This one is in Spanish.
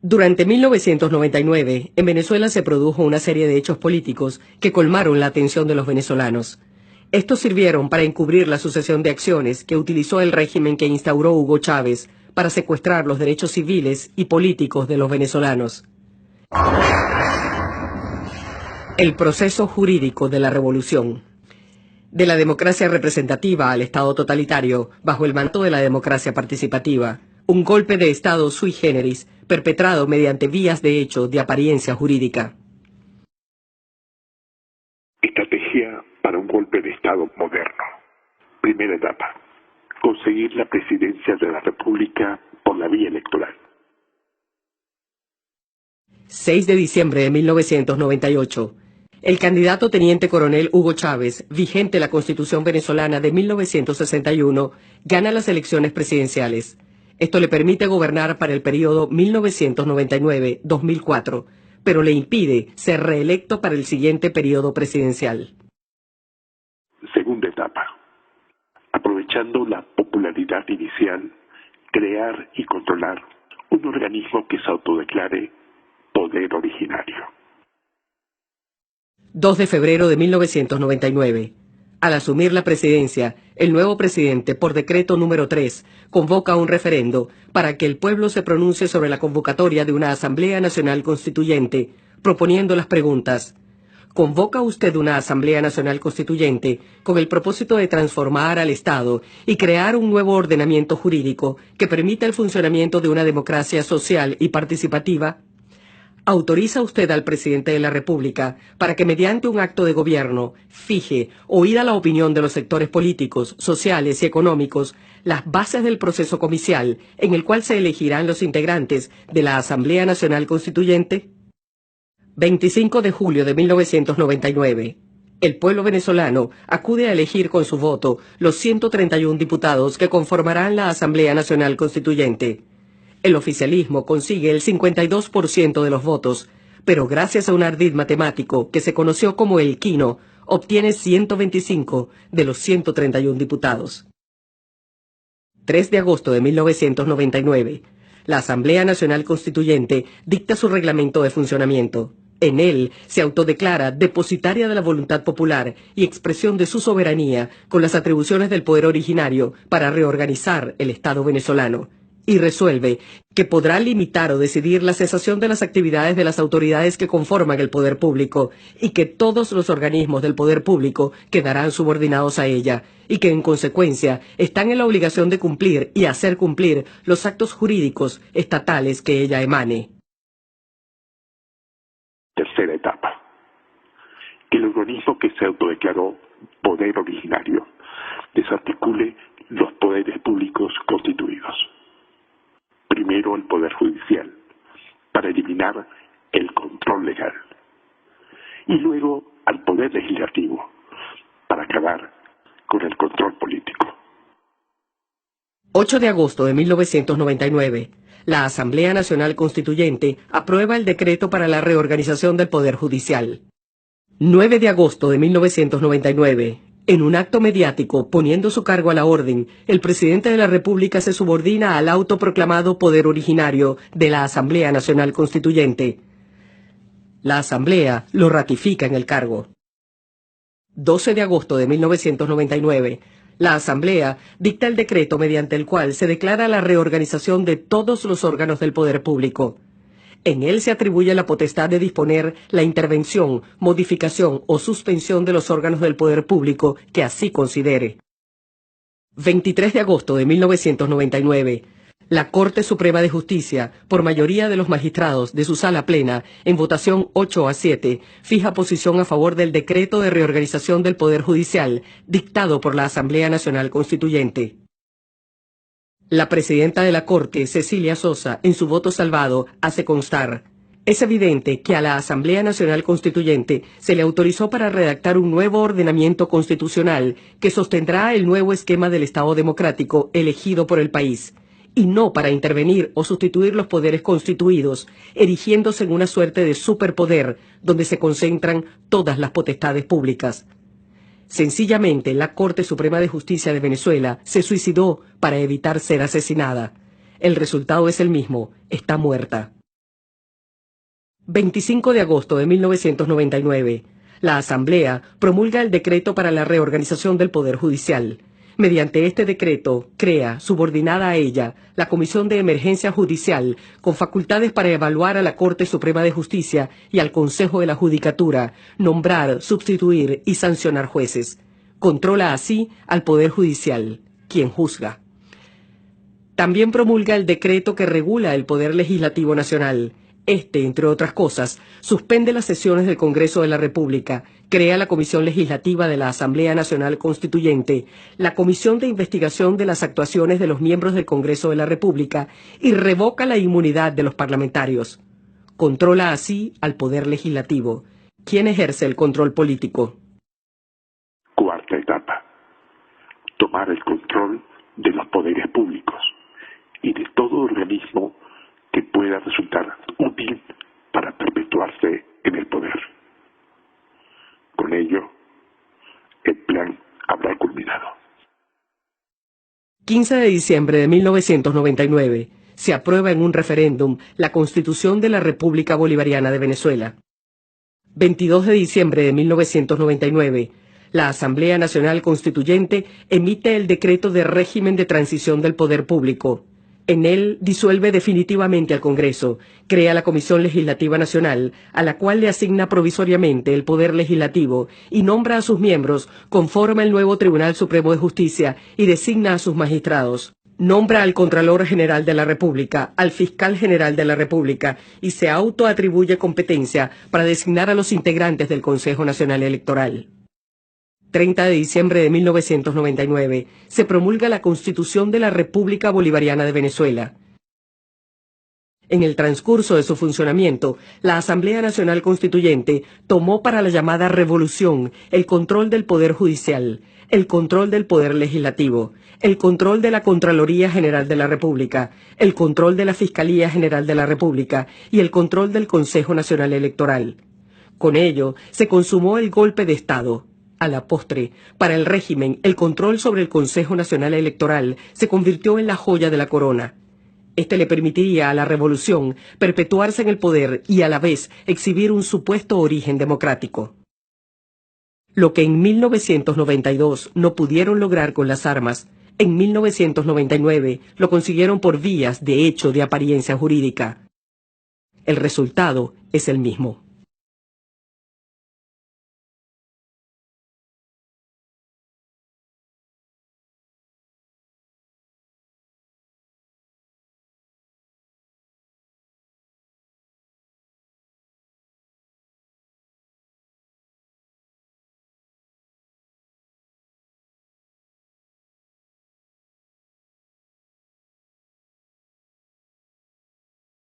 Durante 1999, en Venezuela se produjo una serie de hechos políticos que colmaron la atención de los venezolanos. Estos sirvieron para encubrir la sucesión de acciones que utilizó el régimen que instauró Hugo Chávez para secuestrar los derechos civiles y políticos de los venezolanos. El proceso jurídico de la revolución. De la democracia representativa al Estado totalitario, bajo el manto de la democracia participativa, un golpe de Estado sui generis, perpetrado mediante vías de hecho de apariencia jurídica. Estrategia para un golpe de Estado moderno. Primera etapa. Conseguir la presidencia de la República por la vía electoral. 6 de diciembre de 1998. El candidato teniente coronel Hugo Chávez, vigente la Constitución venezolana de 1961, gana las elecciones presidenciales. Esto le permite gobernar para el periodo 1999-2004, pero le impide ser reelecto para el siguiente periodo presidencial. Segunda etapa. Aprovechando la popularidad inicial, crear y controlar un organismo que se autodeclare poder originario. 2 de febrero de 1999. Al asumir la presidencia, el nuevo presidente, por decreto número 3, convoca un referendo para que el pueblo se pronuncie sobre la convocatoria de una Asamblea Nacional Constituyente, proponiendo las preguntas: ¿convoca usted una Asamblea Nacional Constituyente con el propósito de transformar al Estado y crear un nuevo ordenamiento jurídico que permita el funcionamiento de una democracia social y participativa? ¿Autoriza usted al presidente de la República para que mediante un acto de gobierno fije, oída la opinión de los sectores políticos, sociales y económicos, las bases del proceso comicial en el cual se elegirán los integrantes de la Asamblea Nacional Constituyente? 25 de julio de 1999. El pueblo venezolano acude a elegir con su voto los 131 diputados que conformarán la Asamblea Nacional Constituyente. El oficialismo consigue el 52% de los votos, pero gracias a un ardid matemático que se conoció como el Quino, obtiene 125 de los 131 diputados. 3 de agosto de 1999. La Asamblea Nacional Constituyente dicta su reglamento de funcionamiento. En él se autodeclara depositaria de la voluntad popular y expresión de su soberanía con las atribuciones del poder originario para reorganizar el Estado venezolano. Y resuelve que podrá limitar o decidir la cesación de las actividades de las autoridades que conforman el poder público y que todos los organismos del poder público quedarán subordinados a ella y que en consecuencia están en la obligación de cumplir y hacer cumplir los actos jurídicos estatales que ella emane. Tercera etapa. Que el organismo que se autodeclaró poder originario desarticule los poderes públicos constituidos. Primero el Poder Judicial, para eliminar el control legal. Y luego al Poder Legislativo, para acabar con el control político. 8 de agosto de 1999. La Asamblea Nacional Constituyente aprueba el decreto para la reorganización del Poder Judicial. 9 de agosto de 1999. En un acto mediático, poniendo su cargo a la orden, el presidente de la República se subordina al autoproclamado poder originario de la Asamblea Nacional Constituyente. La Asamblea lo ratifica en el cargo. 12 de agosto de 1999. La Asamblea dicta el decreto mediante el cual se declara la reorganización de todos los órganos del poder público. En él se atribuye la potestad de disponer la intervención, modificación o suspensión de los órganos del poder público que así considere. 23 de agosto de 1999. La Corte Suprema de Justicia, por mayoría de los magistrados de su sala plena, en votación 8-7, fija posición a favor del decreto de reorganización del Poder Judicial, dictado por la Asamblea Nacional Constituyente. La presidenta de la Corte, Cecilia Sosa, en su voto salvado, hace constar: es evidente que a la Asamblea Nacional Constituyente se le autorizó para redactar un nuevo ordenamiento constitucional que sostendrá el nuevo esquema del Estado democrático elegido por el país, y no para intervenir o sustituir los poderes constituidos, erigiéndose en una suerte de superpoder donde se concentran todas las potestades públicas. Sencillamente, la Corte Suprema de Justicia de Venezuela se suicidó para evitar ser asesinada. El resultado es el mismo: está muerta. 25 de agosto de 1999, la Asamblea promulga el decreto para la reorganización del Poder Judicial. Mediante este decreto, crea, subordinada a ella, la Comisión de Emergencia Judicial, con facultades para evaluar a la Corte Suprema de Justicia y al Consejo de la Judicatura, nombrar, sustituir y sancionar jueces. Controla así al Poder Judicial, quien juzga. También promulga el decreto que regula el Poder Legislativo Nacional. Este, entre otras cosas, suspende las sesiones del Congreso de la República, crea la Comisión Legislativa de la Asamblea Nacional Constituyente, la Comisión de Investigación de las actuaciones de los miembros del Congreso de la República y revoca la inmunidad de los parlamentarios. Controla así al Poder Legislativo. ¿Quién ejerce el control político? Cuarta etapa. Tomar el control de los poderes públicos y de todo organismo que pueda resultar útil para perpetuarse en el poder. Con ello, el plan habrá culminado. 15 de diciembre de 1999, se aprueba en un referéndum la Constitución de la República Bolivariana de Venezuela. 22 de diciembre de 1999, la Asamblea Nacional Constituyente emite el decreto de régimen de transición del poder público. En él disuelve definitivamente al Congreso, crea la Comisión Legislativa Nacional, a la cual le asigna provisoriamente el Poder Legislativo y nombra a sus miembros, conforma el nuevo Tribunal Supremo de Justicia y designa a sus magistrados. Nombra al Contralor General de la República, al Fiscal General de la República y se autoatribuye competencia para designar a los integrantes del Consejo Nacional Electoral. 30 de diciembre de 1999, se promulga la Constitución de la República Bolivariana de Venezuela. En el transcurso de su funcionamiento, la Asamblea Nacional Constituyente tomó para la llamada revolución el control del Poder Judicial, el control del Poder Legislativo, el control de la Contraloría General de la República, el control de la Fiscalía General de la República y el control del Consejo Nacional Electoral. Con ello, se consumó el golpe de Estado. A la postre, para el régimen, el control sobre el Consejo Nacional Electoral se convirtió en la joya de la corona. Este le permitiría a la revolución perpetuarse en el poder y a la vez exhibir un supuesto origen democrático. Lo que en 1992 no pudieron lograr con las armas, en 1999 lo consiguieron por vías de hecho de apariencia jurídica. El resultado es el mismo.